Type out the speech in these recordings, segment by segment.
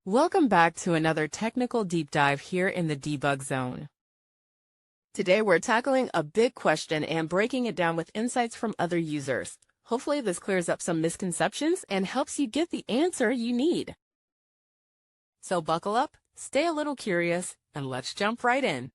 Welcome back to another technical deep dive here in the Debug Zone. Today we're tackling a big question and breaking it down with insights from other users. Hopefully this clears up some misconceptions and helps you get the answer you need. So buckle up, stay a little curious, and let's jump right in.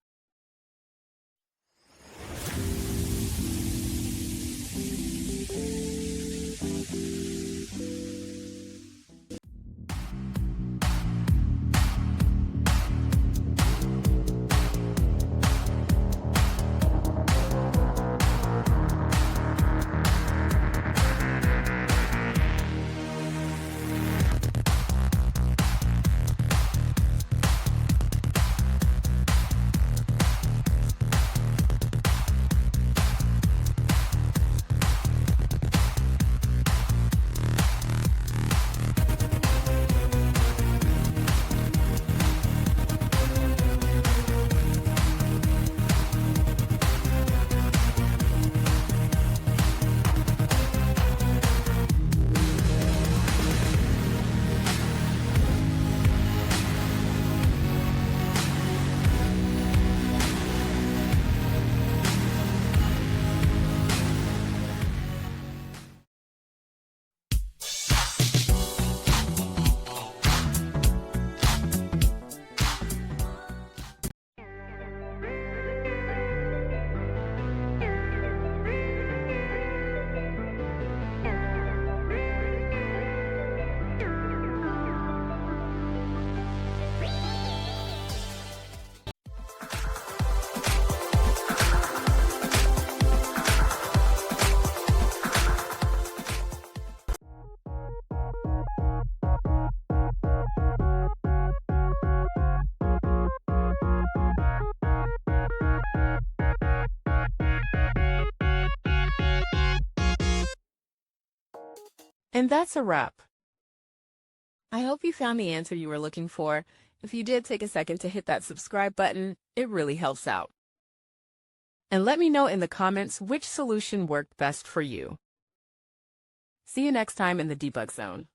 And that's a wrap. I hope you found the answer you were looking for. If you did, take a second to hit that subscribe button. It really helps out. And let me know in the comments which solution worked best for you. See you next time in the Debug Zone.